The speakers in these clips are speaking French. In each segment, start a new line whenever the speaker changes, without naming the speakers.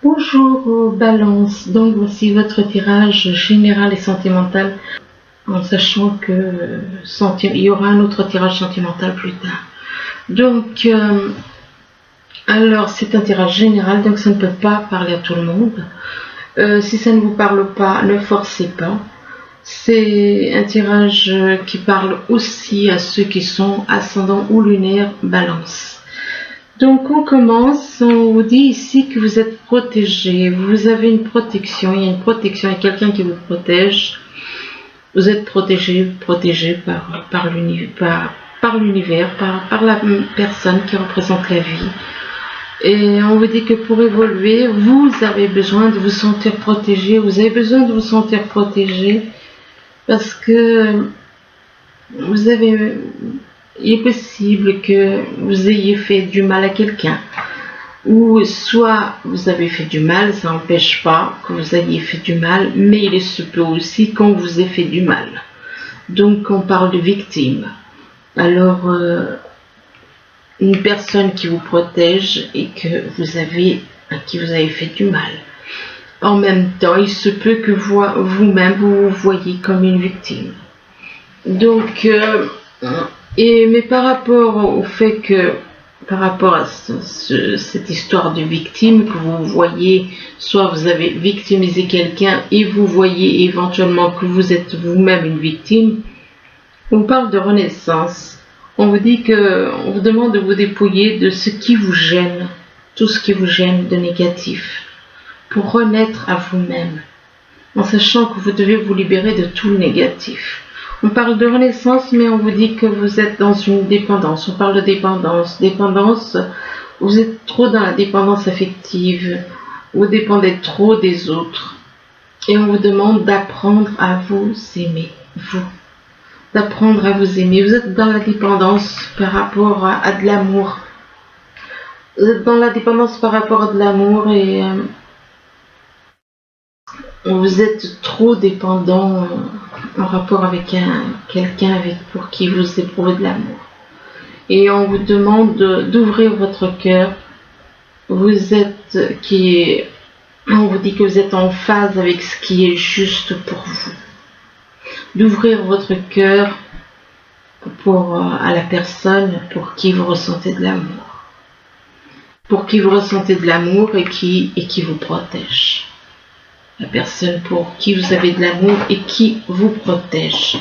Bonjour Balance, donc voici votre tirage général et sentimental, en sachant que il y aura un autre tirage sentimental plus tard. Donc, alors c'est un tirage général, donc ça ne peut pas parler à tout le monde. Si ça ne vous parle pas, ne forcez pas. C'est un tirage qui parle aussi à ceux qui sont ascendant ou lunaire Balance. Donc on commence, on vous dit ici que vous êtes protégé, vous avez une protection, il y a une protection, il y a quelqu'un qui vous protège. Vous êtes protégé par l'univers, par la personne qui représente la vie. Et on vous dit que pour évoluer, vous avez besoin de vous sentir protégé, vous avez besoin de vous sentir protégé parce que il est possible que vous ayez fait du mal à quelqu'un. Ou soit vous avez fait du mal, ça n'empêche pas que vous ayez fait du mal, mais il se peut aussi qu'on vous ait fait du mal. Donc on parle de victime. Alors, une personne qui vous protège et à qui vous avez fait du mal. En même temps, il se peut que vous-même vous voyez comme une victime. Donc, mais par rapport au fait que, par rapport à cette histoire de victime que vous voyez, soit vous avez victimisé quelqu'un et vous voyez éventuellement que vous êtes vous-même une victime, on parle de renaissance. On vous dit on vous demande de vous dépouiller de ce qui vous gêne, tout ce qui vous gêne de négatif, pour renaître à vous-même, en sachant que vous devez vous libérer de tout le négatif. On parle de renaissance, mais on vous dit que vous êtes dans une dépendance. On parle de dépendance. Dépendance, vous êtes trop dans la dépendance affective. Vous dépendez trop des autres. Et on vous demande d'apprendre à vous aimer, vous. D'apprendre à vous aimer. Vous êtes dans la dépendance par rapport à de l'amour. Vous êtes dans la dépendance par rapport à de l'amour et vous êtes trop dépendant en rapport avec quelqu'un pour qui vous éprouvez de l'amour. Et on vous demande d'ouvrir votre cœur. On vous dit que vous êtes en phase avec ce qui est juste pour vous. D'ouvrir votre cœur à la personne pour qui vous ressentez de l'amour. Pour qui vous ressentez de l'amour et qui vous protège. La personne pour qui vous avez de l'amour et qui vous protège.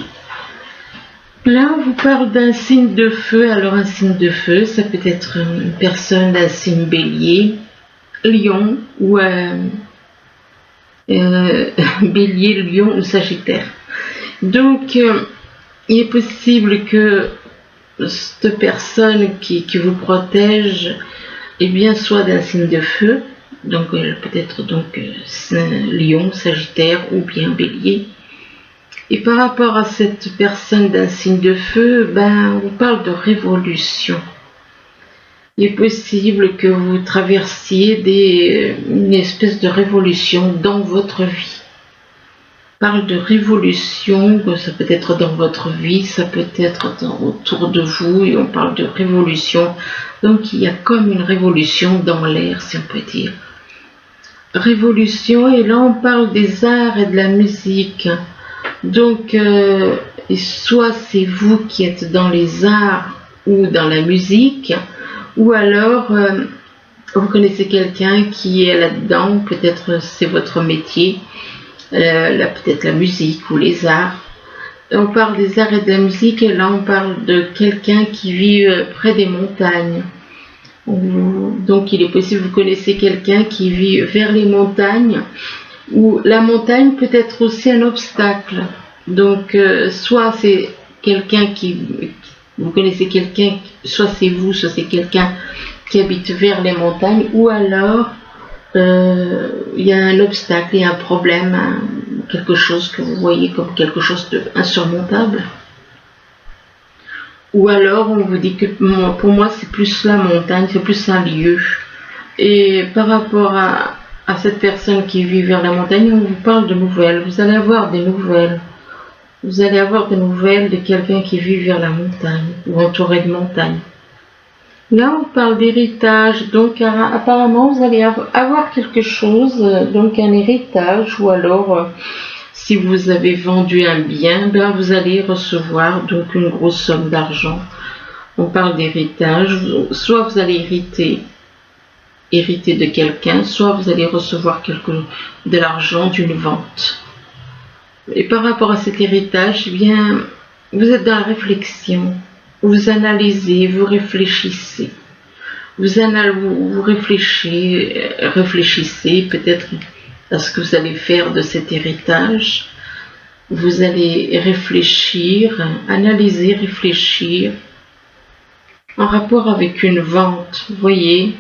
Là, on vous parle d'un signe de feu. Alors, un signe de feu, ça peut être une personne d'un signe bélier, lion ou bélier, lion ou sagittaire. Donc, il est possible que cette personne qui vous protège, soit d'un signe de feu. Donc peut-être lion, sagittaire ou bien bélier. Et par rapport à cette personne d'un signe de feu, on vous parle de révolution. Il est possible que vous traversiez une espèce de révolution dans votre vie. On parle de révolution, ça peut être dans votre vie, ça peut être autour de vous, et on parle de révolution. Donc il y a comme une révolution dans l'air, si on peut dire. Révolution, et là on parle des arts et de la musique. Donc soit c'est vous qui êtes dans les arts ou dans la musique, ou alors vous connaissez quelqu'un qui est là-dedans, peut-être c'est votre métier, peut-être la musique ou les arts. On parle des arts et de la musique, et là on parle de quelqu'un qui vit près des montagnes. Donc il est possible que vous connaissez quelqu'un qui vit vers les montagnes, où la montagne peut être aussi un obstacle. Donc soit c'est quelqu'un vous connaissez quelqu'un, soit c'est vous, soit c'est quelqu'un qui habite vers les montagnes, ou alors il y a un obstacle, il y a un problème, quelque chose que vous voyez comme quelque chose d'insurmontable. Ou alors on vous dit que pour moi c'est plus la montagne, c'est plus un lieu. Et par rapport à cette personne qui vit vers la montagne, on vous parle de nouvelles. Vous allez avoir des nouvelles. Vous allez avoir des nouvelles de quelqu'un qui vit vers la montagne ou entouré de montagnes. Là, on parle d'héritage, donc apparemment, vous allez avoir quelque chose, donc un héritage, ou alors, si vous avez vendu un bien, ben, vous allez recevoir donc une grosse somme d'argent. On parle d'héritage, soit vous allez hériter de quelqu'un, soit vous allez recevoir de l'argent d'une vente. Et par rapport à cet héritage, eh bien, vous êtes dans la réflexion, vous analysez, vous réfléchissez. Vous réfléchissez peut-être à ce que vous allez faire de cet héritage. Vous allez réfléchir, analyser, réfléchir en rapport avec une vente. Vous voyez,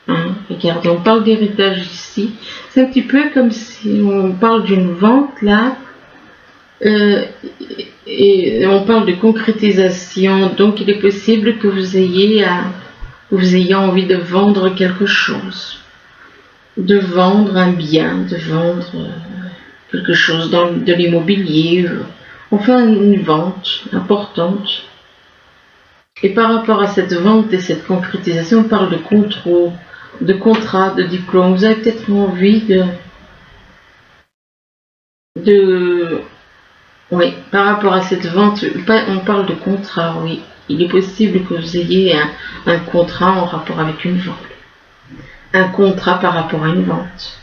hein, regardez, on parle d'héritage ici. C'est un petit peu comme si on parle d'une vente là. Et on parle de concrétisation, donc il est possible que vous ayez envie de vendre quelque chose, de vendre un bien, de vendre quelque chose de l'immobilier. On fait une vente importante. Et par rapport à cette vente et cette concrétisation, on parle de contrôle, de contrat, de diplôme. Vous avez peut-être envie oui, par rapport à cette vente, on parle de contrat, oui. Il est possible que vous ayez un contrat en rapport avec une vente. Un contrat par rapport à une vente.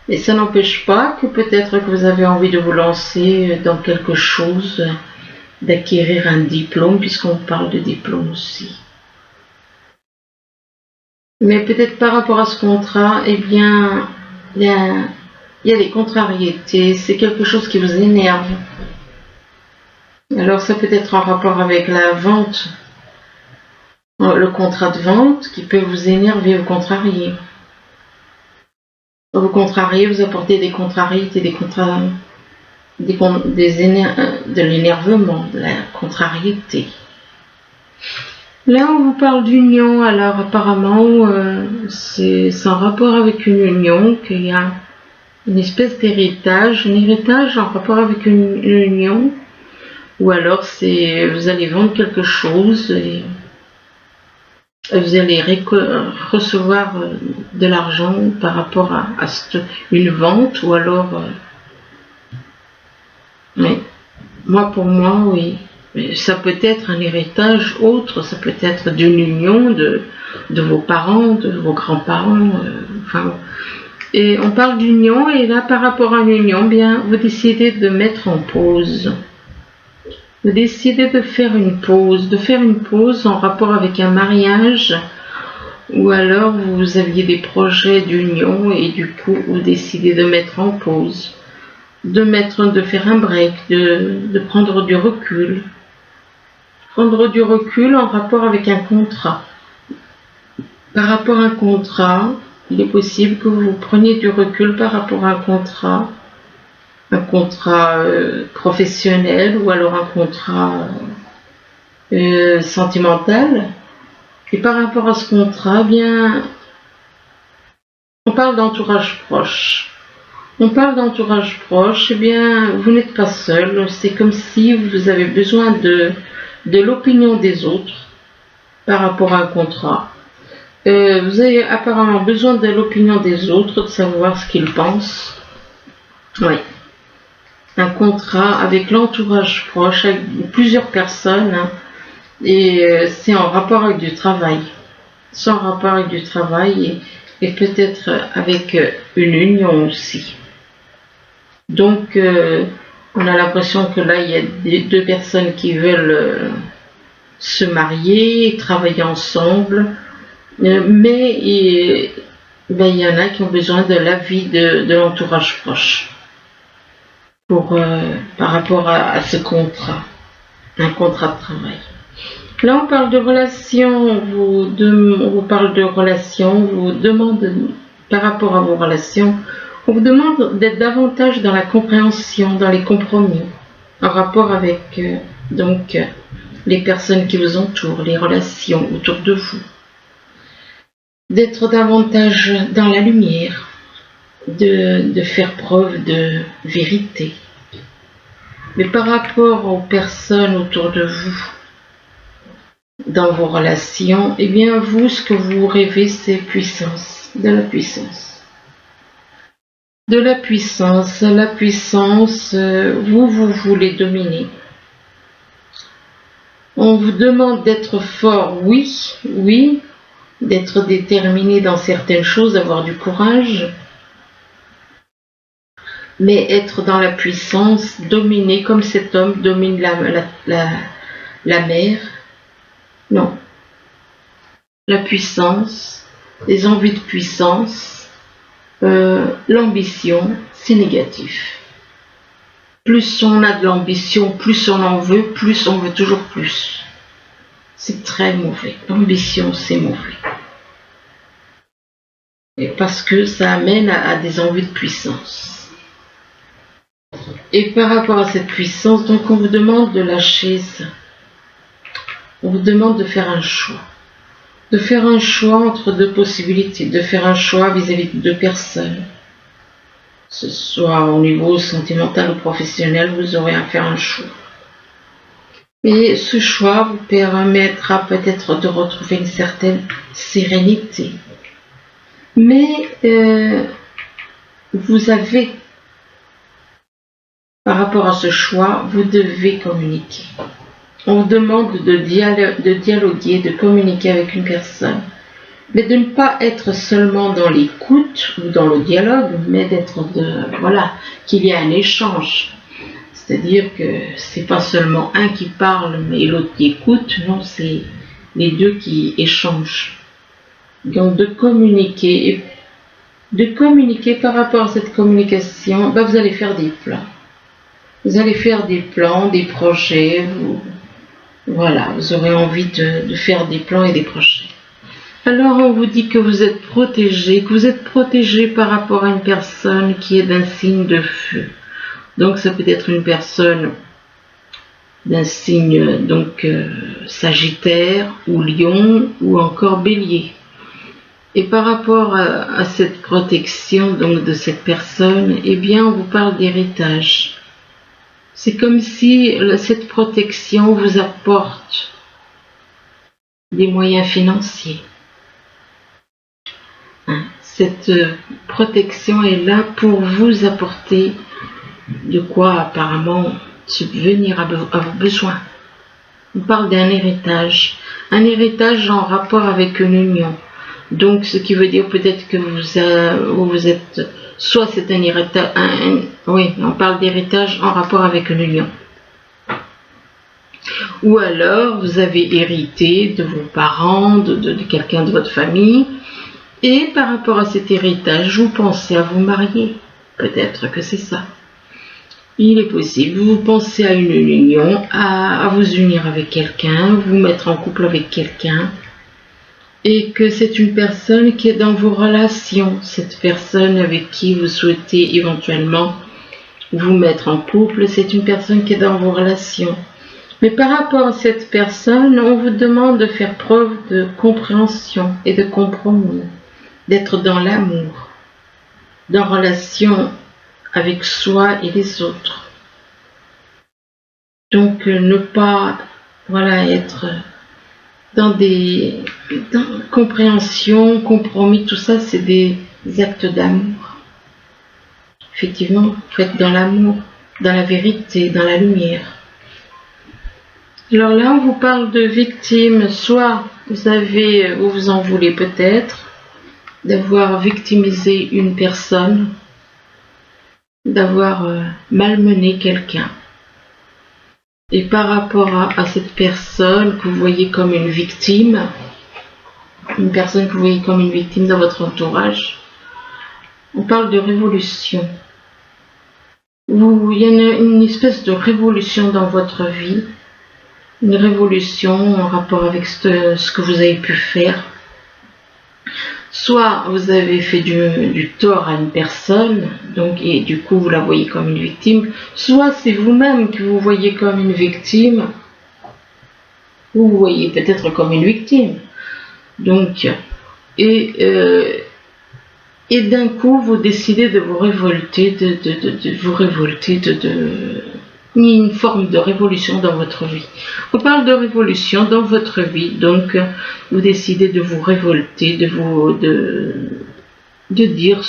Et ça n'empêche pas que peut-être que vous avez envie de vous lancer dans quelque chose, d'acquérir un diplôme, puisqu'on parle de diplôme aussi. Mais peut-être par rapport à ce contrat, eh bien, il y a des contrariétés, c'est quelque chose qui vous énerve. Alors ça peut être en rapport avec la vente, le contrat de vente qui peut vous énerver, vous contrarier. Vous contrarier, vous apportez des contrariétés, de l'énervement, de la contrariété. Là, on vous parle d'union, alors apparemment, c'est en rapport avec une union qu'il y a une espèce d'héritage, un héritage en rapport avec une union, ou alors vous allez vendre quelque chose et vous allez recevoir de l'argent par rapport à une vente, ou alors, mais pour moi, oui. Ça peut être un héritage autre, ça peut être d'une union de vos parents, de vos grands-parents, et on parle d'union, et là, par rapport à une union, bien, vous décidez de mettre en pause. Vous décidez de faire une pause en rapport avec un mariage, ou alors vous aviez des projets d'union, et du coup, vous décidez de mettre en pause, de faire un break, de prendre du recul. Prendre du recul en rapport avec un contrat. Par rapport à un contrat, il est possible que vous preniez du recul par rapport à un contrat professionnel, ou alors un contrat sentimental. Et par rapport à ce contrat, bien, on parle d'entourage proche. On parle d'entourage proche, eh bien, vous n'êtes pas seul. C'est comme si vous avez besoin de l'opinion des autres par rapport à un contrat. Vous avez apparemment besoin de l'opinion des autres, de savoir ce qu'ils pensent. Oui. Un contrat avec l'entourage proche, avec plusieurs personnes, hein, et c'est en rapport avec du travail. C'est en rapport avec du travail et peut-être avec une union aussi. Donc, on a l'impression que là, il y a deux personnes qui veulent se marier, travailler ensemble, mais il y en a qui ont besoin de l'avis de l'entourage proche par rapport à ce contrat, un contrat de travail. Là, on parle de relations, on vous parle de relations, on vous demande, par rapport à vos relations, on vous demande d'être davantage dans la compréhension, dans les compromis, en rapport avec les personnes qui vous entourent, les relations autour de vous. D'être davantage dans la lumière, de faire preuve de vérité. Mais par rapport aux personnes autour de vous, dans vos relations, eh bien vous, ce que vous rêvez, c'est puissance, de la puissance. De la puissance, vous voulez dominer. On vous demande d'être fort, oui, d'être déterminé dans certaines choses, d'avoir du courage, mais être dans la puissance, dominer comme cet homme domine la mer, non. La puissance, les envies de puissance, l'ambition, c'est négatif. Plus on a de l'ambition, plus on en veut, plus on veut toujours plus. C'est très mauvais. L'ambition, c'est mauvais. Et parce que ça amène à des envies de puissance. Et par rapport à cette puissance, donc on vous demande de lâcher ça. On vous demande de faire un choix. De faire un choix entre deux possibilités. De faire un choix vis-à-vis de deux personnes. Que ce soit au niveau sentimental ou professionnel, vous aurez à faire un choix. Et ce choix vous permettra peut-être de retrouver une certaine sérénité. Mais vous avez, par rapport à ce choix, vous devez communiquer. On vous demande de dialoguer, de communiquer avec une personne. Mais de ne pas être seulement dans l'écoute ou dans le dialogue, mais qu'il y ait un échange. C'est-à-dire que c'est pas seulement un qui parle, mais l'autre qui écoute, non, c'est les deux qui échangent. Donc de communiquer par rapport à cette communication, vous allez faire des plans. Vous allez faire des plans, des projets, vous aurez envie de faire des plans et des projets. Alors on vous dit que vous êtes protégé par rapport à une personne qui est d'un signe de feu. Donc ça peut être une personne d'un signe Sagittaire ou Lion ou encore Bélier. Et par rapport à cette protection donc de cette personne, eh bien on vous parle d'héritage. C'est comme si cette protection vous apporte des moyens financiers. Cette protection est là pour vous apporter de quoi apparemment subvenir à vos besoins. On parle d'un héritage en rapport avec une union. Donc ce qui veut dire peut-être que vous êtes, soit c'est un héritage, on parle d'héritage en rapport avec une union. Ou alors vous avez hérité de vos parents, de quelqu'un de votre famille, et par rapport à cet héritage, vous pensez à vous marier. Peut-être que c'est ça. Il est possible, vous pensez à une union, à vous unir avec quelqu'un, vous mettre en couple avec quelqu'un, et que c'est une personne qui est dans vos relations, cette personne avec qui vous souhaitez éventuellement vous mettre en couple, c'est une personne qui est dans vos relations. Mais par rapport à cette personne, on vous demande de faire preuve de compréhension et de compromis, d'être dans l'amour, dans relation avec soi et les autres. Donc ne pas être dans compréhension, compromis, tout ça c'est des actes d'amour. Effectivement, faites dans l'amour, dans la vérité, dans la lumière. Alors là on vous parle de victimes, soit vous vous en voulez peut-être d'avoir victimisé une personne, d'avoir malmené quelqu'un. Et par rapport à cette personne que vous voyez comme une victime, une personne que vous voyez comme une victime dans votre entourage, on parle de révolution. Il y a une espèce de révolution dans votre vie, une révolution en rapport avec ce que vous avez pu faire. Soit vous avez fait du tort à une personne, et du coup vous la voyez comme une victime, soit c'est vous-même que vous voyez comme une victime, ou vous voyez peut-être comme une victime. Et d'un coup vous décidez de vous révolter, ni une forme de révolution dans votre vie. On parle de révolution dans votre vie, donc vous décidez de vous révolter, de dire,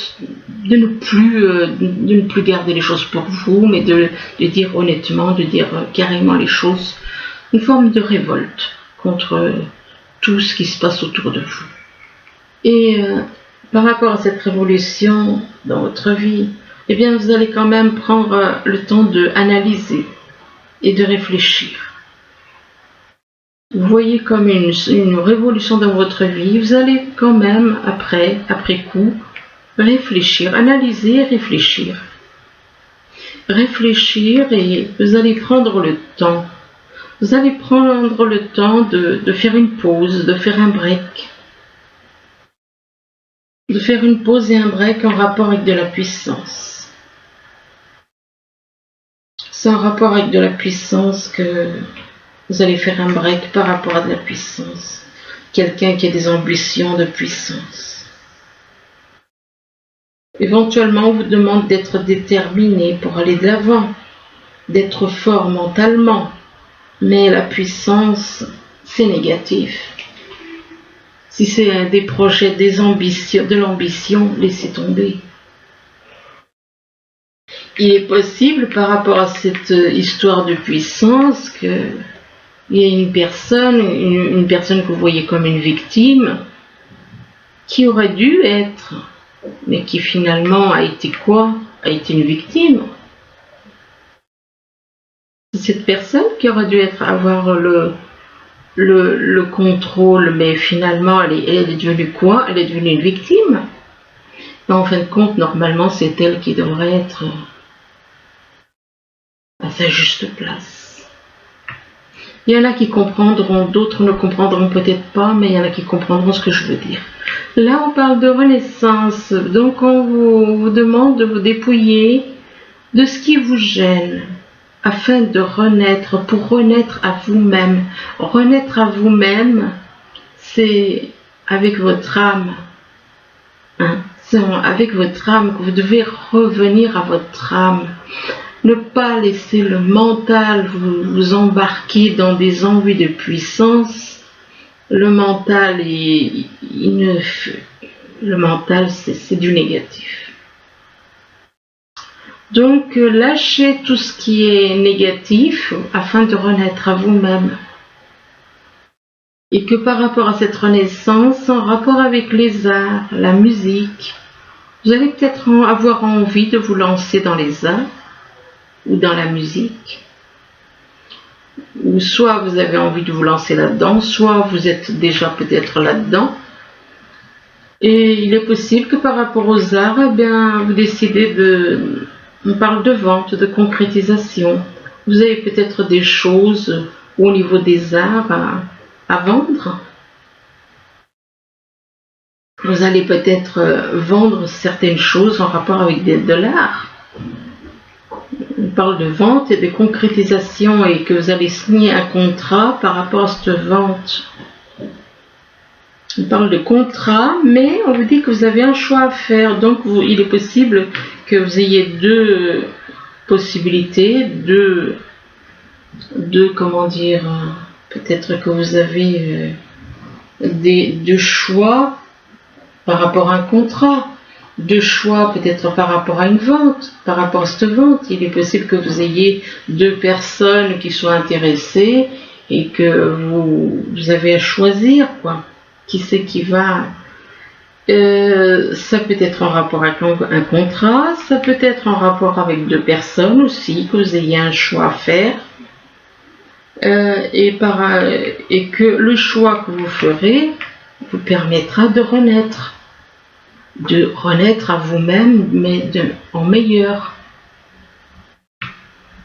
de ne plus garder les choses pour vous, mais de dire honnêtement, de dire carrément les choses, une forme de révolte contre tout ce qui se passe autour de vous. Et par rapport à cette révolution dans votre vie, eh bien vous allez quand même prendre le temps d'analyser et de réfléchir. Vous voyez comme une révolution dans votre vie, vous allez quand même après coup, réfléchir, analyser et réfléchir. Réfléchir et vous allez prendre le temps. Vous allez prendre le temps de faire une pause, de faire un break. De faire une pause et un break en rapport avec de la puissance. C'est en rapport avec de la puissance que vous allez faire un break par rapport à de la puissance. Quelqu'un qui a des ambitions de puissance. Éventuellement, on vous demande d'être déterminé pour aller de l'avant, d'être fort mentalement. Mais la puissance, c'est négatif. Si c'est des projets, des ambitions, de l'ambition, laissez tomber. Il est possible, par rapport à cette histoire de puissance, qu'il y ait une personne que vous voyez comme une victime, qui aurait dû être, mais qui finalement a été quoi? A été une victime. C'est cette personne qui aurait dû avoir le contrôle, mais finalement elle est devenue quoi? Elle est devenue une victime. Mais en fin de compte, normalement, c'est elle qui devrait être à sa juste place. Il y en a qui comprendront, d'autres ne comprendront peut-être pas, mais il y en a qui comprendront ce que je veux dire. Là, on parle de renaissance, donc on vous demande de vous dépouiller de ce qui vous gêne, afin de renaître, pour renaître à vous-même. Renaître à vous-même, c'est avec votre âme. C'est avec votre âme que vous devez revenir à votre âme. Ne pas laisser le mental vous embarquer dans des envies de puissance. Le mental, c'est du négatif. Donc, lâchez tout ce qui est négatif afin de renaître à vous-même. Et que par rapport à cette renaissance, en rapport avec les arts, la musique, vous allez peut-être avoir envie de vous lancer dans les arts ou dans la musique. Ou soit vous avez envie de vous lancer là-dedans, soit vous êtes déjà peut-être là-dedans. Et il est possible que par rapport aux arts, eh bien, vous décidez on parle de vente, de concrétisation. Vous avez peut-être des choses au niveau des arts à vendre. Vous allez peut-être vendre certaines choses en rapport avec de l'art. On parle de vente et de concrétisation et que vous allez signer un contrat par rapport à cette vente. On parle de contrat, mais on vous dit que vous avez un choix à faire. Donc, il est possible que vous ayez deux possibilités, deux comment dire, peut-être que vous avez deux choix par rapport à un contrat, deux choix peut-être par rapport à une vente, par rapport à cette vente. Il est possible que vous ayez deux personnes qui soient intéressées et que vous avez à choisir, quoi. Qui c'est qui va... ça peut être en rapport avec un contrat, ça peut être en rapport avec deux personnes aussi, que vous ayez un choix à faire. Et que le choix que vous ferez vous permettra de renaître à vous-même, mais en meilleur.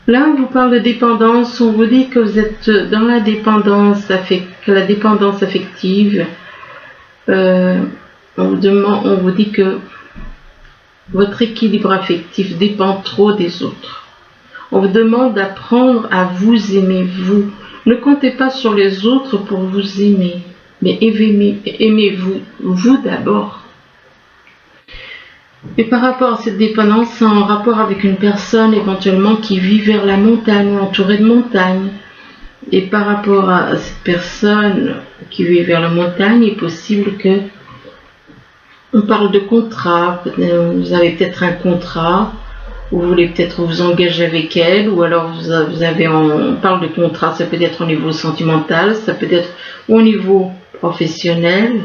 Là, on vous parle de dépendance, on vous dit que vous êtes dans la dépendance affective. On vous dit que votre équilibre affectif dépend trop des autres. On vous demande d'apprendre à vous aimer, vous. Ne comptez pas sur les autres pour vous aimer, mais aimez-vous, vous d'abord. Et par rapport à cette dépendance, c'est en rapport avec une personne éventuellement qui vit vers la montagne, entourée de montagnes. Et par rapport à cette personne qui vit vers la montagne, il est possible que on parle de contrat. Vous avez peut-être un contrat, vous voulez peut-être vous engager avec elle, ou alors on parle de contrat, ça peut être au niveau sentimental, ça peut être au niveau professionnel.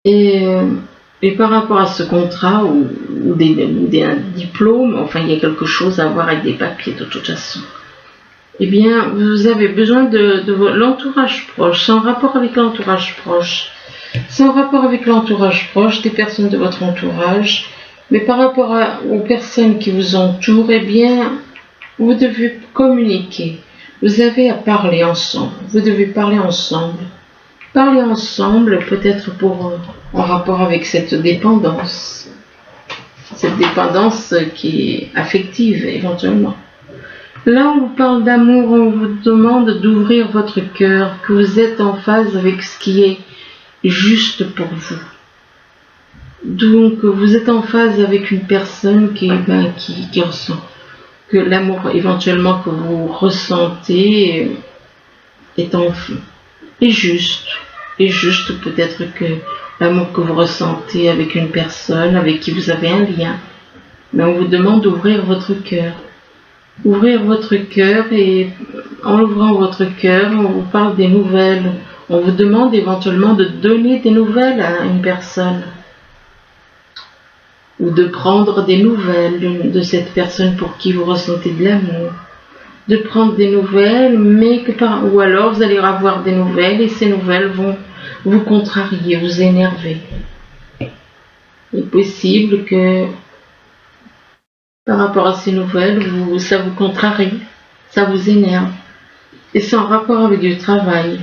Et par rapport à ce contrat ou des diplômes, enfin il y a quelque chose à voir avec des papiers de toute façon. Eh bien, vous avez besoin de l'entourage proche. C'est en rapport avec l'entourage proche. C'est en rapport avec l'entourage proche, des personnes de votre entourage. Mais par rapport aux personnes qui vous entourent, eh bien, vous devez communiquer. Vous avez à parler ensemble. Vous devez parler ensemble. Parler ensemble, peut-être en rapport avec cette dépendance. Cette dépendance qui est affective, éventuellement. Là, on vous parle d'amour, on vous demande d'ouvrir votre cœur, que vous êtes en phase avec ce qui est juste pour vous. Donc, vous êtes en phase avec une personne qui ressent que l'amour éventuellement que vous ressentez est juste. Et juste peut-être que l'amour que vous ressentez avec une personne avec qui vous avez un lien. Mais on vous demande d'ouvrir votre cœur. Ouvrir votre cœur, et en ouvrant votre cœur, on vous parle des nouvelles. On vous demande éventuellement de donner des nouvelles à une personne. Ou de prendre des nouvelles de cette personne pour qui vous ressentez de l'amour. De prendre des nouvelles, ou alors vous allez avoir des nouvelles et ces nouvelles vont vous contrarier, vous énerver. Il est possible que par rapport à ces nouvelles, ça vous contrarie, ça vous énerve. Et c'est en rapport avec du travail.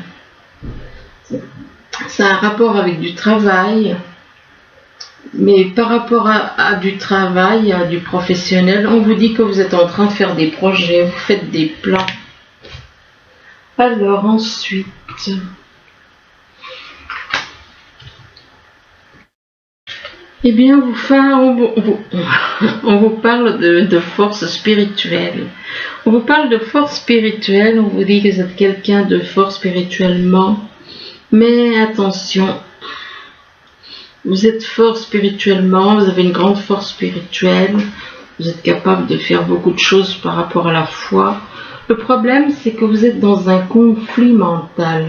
C'est un rapport avec du travail, mais par rapport à du travail, à du professionnel, on vous dit que vous êtes en train de faire des projets, vous faites des plans. Alors ensuite, eh bien, on vous parle de force spirituelle. On vous parle de force spirituelle, on vous dit que vous êtes quelqu'un de fort spirituellement. Mais attention, vous êtes fort spirituellement, vous avez une grande force spirituelle, vous êtes capable de faire beaucoup de choses par rapport à la foi. Le problème, c'est que vous êtes dans un conflit mental.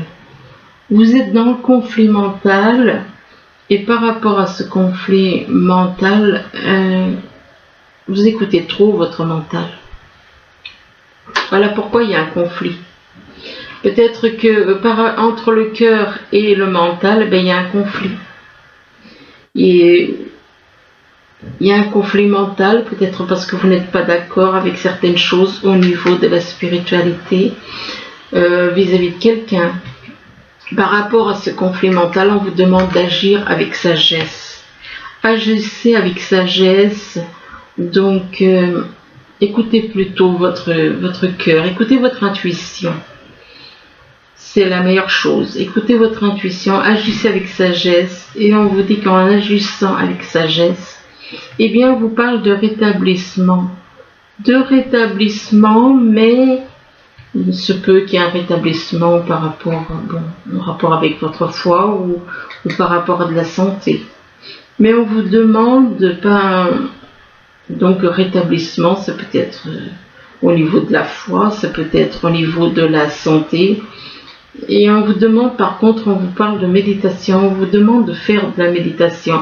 Vous êtes dans le conflit mental. Et par rapport à ce conflit mental, vous écoutez trop votre mental. Voilà pourquoi il y a un conflit. Peut-être que entre le cœur et le mental, il y a un conflit. Et il y a un conflit mental, peut-être parce que vous n'êtes pas d'accord avec certaines choses au niveau de la spiritualité vis-à-vis de quelqu'un. Par rapport à ce conflit mental, on vous demande d'agir avec sagesse. Agissez avec sagesse. Donc, écoutez plutôt votre cœur, écoutez votre intuition. C'est la meilleure chose. Écoutez votre intuition, agissez avec sagesse. Et on vous dit qu'en agissant avec sagesse, eh bien, on vous parle de rétablissement. De rétablissement, mais il se peut qu'il y ait un rétablissement par rapport avec votre foi ou par rapport à de la santé. Mais on vous demande donc rétablissement, ça peut être au niveau de la foi, ça peut être au niveau de la santé. Et on vous demande, par contre, on vous parle de méditation, on vous demande de faire de la méditation.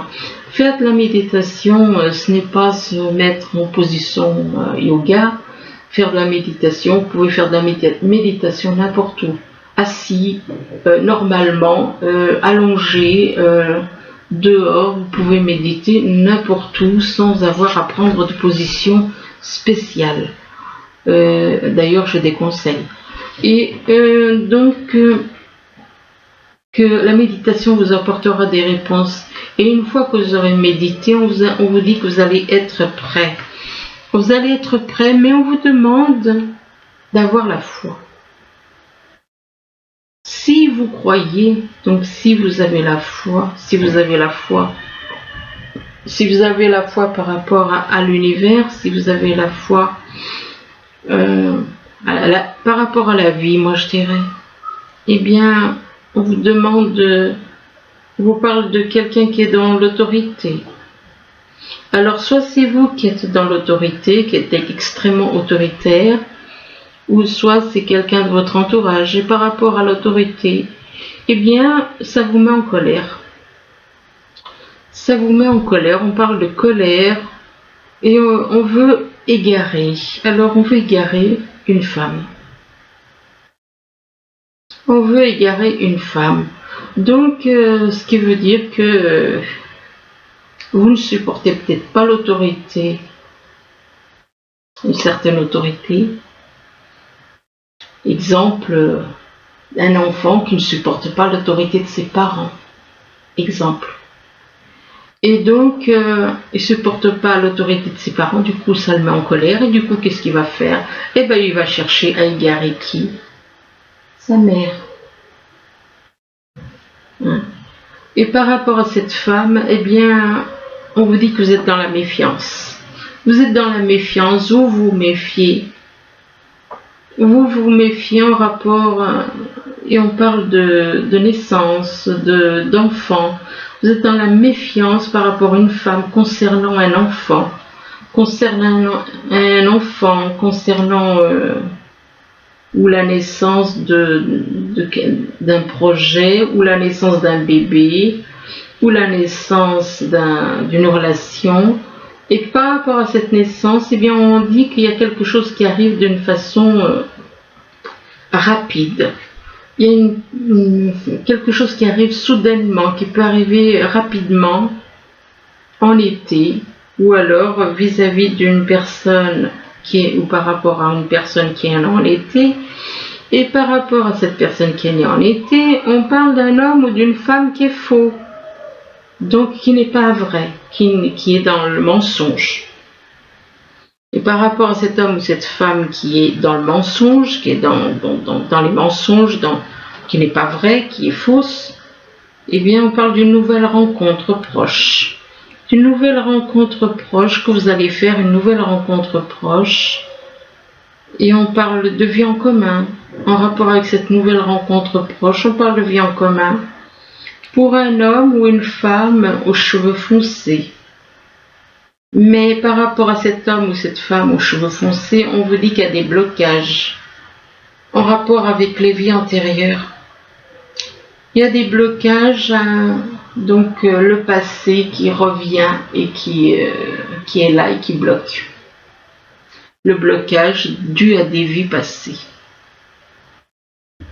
Faire de la méditation, ce n'est pas se mettre en position yoga. Faire de la méditation, vous pouvez faire de la méditation n'importe où. Assis, normalement, allongé, dehors, vous pouvez méditer n'importe où sans avoir à prendre de position spéciale. D'ailleurs, je déconseille. Et donc, que la méditation vous apportera des réponses. Et une fois que vous aurez médité, on vous dit que vous allez être prêt. Vous allez être prêt, mais on vous demande d'avoir la foi. Si vous croyez, donc si vous avez la foi, si vous avez la foi par rapport à l'univers, si vous avez la foi par rapport à la vie, moi je dirais, eh bien, on vous demande, on vous parle de quelqu'un qui est dans l'autorité. Alors, soit c'est vous qui êtes dans l'autorité, qui êtes extrêmement autoritaire, ou soit c'est quelqu'un de votre entourage. Et par rapport à l'autorité, eh bien, ça vous met en colère. Ça vous met en colère, on parle de colère, et on veut égarer. Alors, on veut égarer une femme. On veut égarer une femme. Donc, ce qui veut dire que vous ne supportez peut-être pas l'autorité, une certaine autorité. Exemple, un enfant qui ne supporte pas l'autorité de ses parents. Exemple. Et donc, il ne supporte pas l'autorité de ses parents, du coup ça le met en colère, et du coup qu'est-ce qu'il va faire? Eh bien il va chercher à égarer qui? Sa mère. Et par rapport à cette femme, eh bien, on vous dit que vous êtes dans la méfiance. Vous êtes dans la méfiance, vous vous méfiez. Vous vous méfiez en rapport, et on parle de naissance, d'enfant. Vous êtes dans la méfiance par rapport à une femme concernant un enfant. Concernant un enfant, concernant ou la naissance d'un projet, ou la naissance d'un bébé, ou la naissance d'une relation. Et par rapport à cette naissance, eh bien, on dit qu'il y a quelque chose qui arrive d'une façon rapide. Il y a quelque chose qui arrive soudainement, qui peut arriver rapidement en été, ou alors vis-à-vis d'une personne ou par rapport à une personne qui est née en été. Et par rapport à cette personne qui est née en été, on parle d'un homme ou d'une femme qui est faux. Donc qui n'est pas vrai, qui est dans le mensonge. Et par rapport à cet homme ou cette femme qui est dans le mensonge, qui est dans les mensonges, qui n'est pas vrai, qui est fausse, eh bien on parle d'une nouvelle rencontre proche. Une nouvelle rencontre proche que vous allez faire, une nouvelle rencontre proche. Et on parle de vie en commun. En rapport avec cette nouvelle rencontre proche, on parle de vie en commun. Pour un homme ou une femme aux cheveux foncés. Mais par rapport à cet homme ou cette femme aux cheveux foncés, on vous dit qu'il y a des blocages en rapport avec les vies antérieures. Il y a des blocages, donc le passé qui revient et qui est là et qui bloque. Le blocage dû à des vies passées.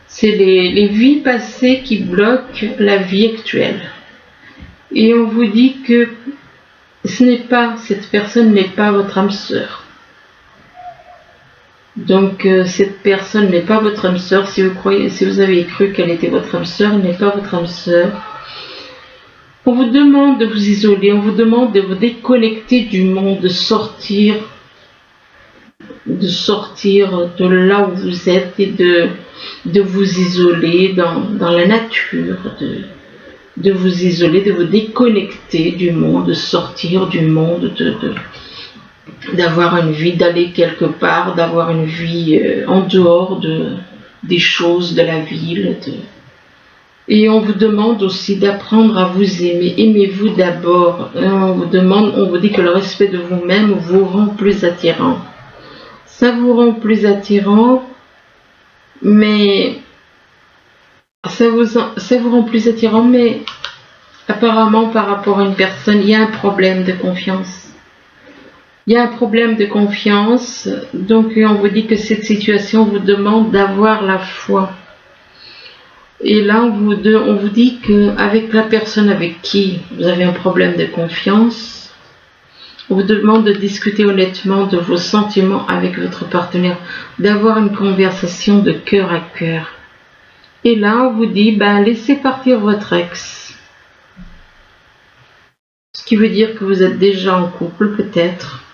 C'est les vies passées qui bloquent la vie actuelle. Et on vous dit que cette personne n'est pas votre âme sœur. Donc cette personne n'est pas votre âme sœur. Si vous avez cru qu'elle était votre âme sœur, elle n'est pas votre âme sœur. On vous demande de vous isoler, on vous demande de vous déconnecter du monde, de sortir de là où vous êtes et de vous isoler dans la nature, de vous isoler, de vous déconnecter du monde, de sortir du monde, d'avoir une vie, d'aller quelque part, d'avoir une vie en dehors des choses de la ville. Et on vous demande aussi d'apprendre à vous aimer. Aimez-vous d'abord. On vous dit que le respect de vous-même vous rend plus attirant. Ça vous rend plus attirant, mais ça vous rend plus attirant, mais apparemment par rapport à une personne, il y a un problème de confiance. Il y a un problème de confiance, donc on vous dit que cette situation vous demande d'avoir la foi. Et là, on vous dit qu'avec la personne avec qui vous avez un problème de confiance, on vous demande de discuter honnêtement de vos sentiments avec votre partenaire, d'avoir une conversation de cœur à cœur. Et là, on vous dit, laissez partir votre ex. Ce qui veut dire que vous êtes déjà en couple, peut-être.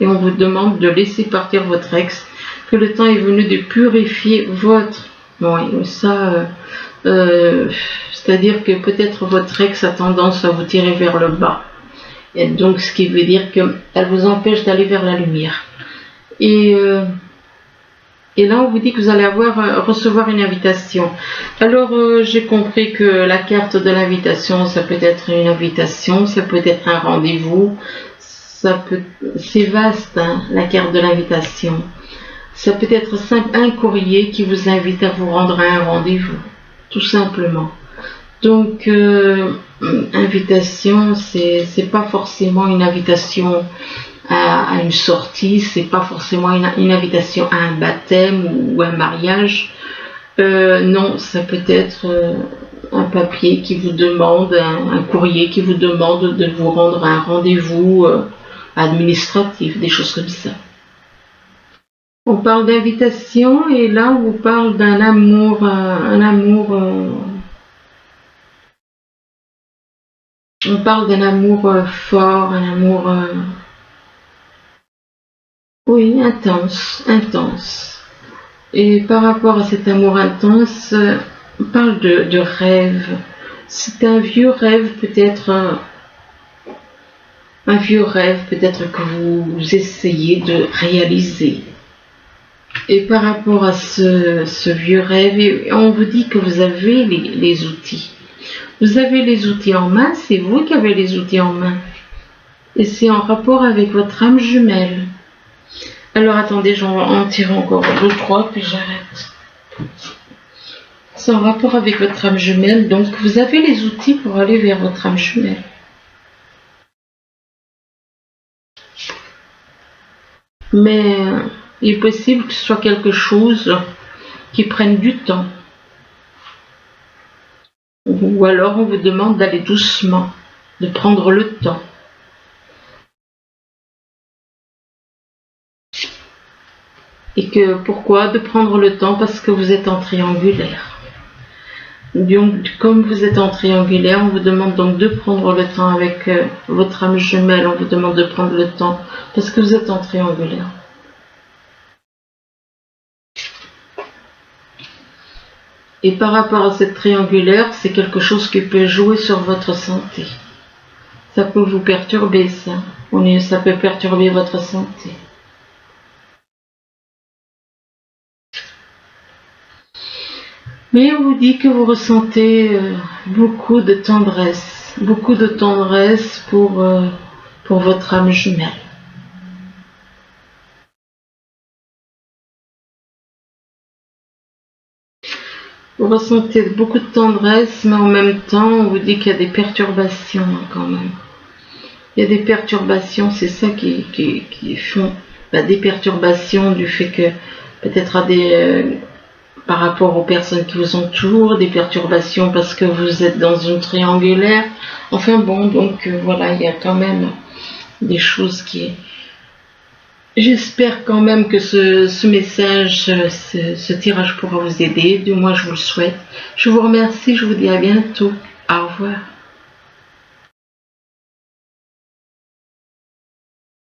Et on vous demande de laisser partir votre ex, que le temps est venu de purifier votre... Oui, ça... c'est-à-dire que peut-être votre ex a tendance à vous tirer vers le bas. Et donc, ce qui veut dire qu'elle vous empêche d'aller vers la lumière. Et là, on vous dit que vous allez recevoir une invitation. Alors, j'ai compris que la carte de l'invitation, ça peut être une invitation, ça peut être un rendez-vous, c'est vaste, hein, la carte de l'invitation. Ça peut être un courrier qui vous invite à vous rendre à un rendez-vous, tout simplement. Donc, invitation, c'est pas forcément une invitation à une sortie, c'est pas forcément une invitation à un baptême ou un mariage. Non, ça peut être un papier qui vous demande, un courrier qui vous demande de vous rendre à un rendez-vous administratif, des choses comme ça. On parle d'invitation et là on vous parle d'un amour, on parle d'un amour fort, un amour oui, intense. Et par rapport à cet amour intense, on parle de rêve. C'est un vieux rêve peut-être, que vous essayez de réaliser. Et par rapport à ce vieux rêve, on vous dit que vous avez les outils. Vous avez les outils en main, c'est vous qui avez les outils en main. Et c'est en rapport avec votre âme jumelle. Alors attendez, j'en en tire encore 2, 3, puis j'arrête. C'est en rapport avec votre âme jumelle, donc vous avez les outils pour aller vers votre âme jumelle. Mais il est possible que ce soit quelque chose qui prenne du temps. Ou alors on vous demande d'aller doucement, de prendre le temps. Et que pourquoi de prendre le temps? Parce que vous êtes en triangulaire. Donc, comme vous êtes en triangulaire, on vous demande donc de prendre le temps avec votre âme jumelle. On vous demande de prendre le temps parce que vous êtes en triangulaire. Et par rapport à cette triangulaire, c'est quelque chose qui peut jouer sur votre santé. Ça peut vous perturber, ça. Ça peut perturber votre santé. Mais on vous dit que vous ressentez beaucoup de tendresse pour votre âme jumelle. Vous ressentez beaucoup de tendresse, mais en même temps, on vous dit qu'il y a des perturbations quand même. Il y a des perturbations, c'est ça qui font des perturbations du fait que peut-être par rapport aux personnes qui vous entourent, des perturbations parce que vous êtes dans une triangulaire. Enfin bon, donc voilà, il y a quand même des choses qui... J'espère quand même que ce message, ce tirage pourra vous aider. Du moins, je vous le souhaite. Je vous remercie, je vous dis à bientôt. Au revoir.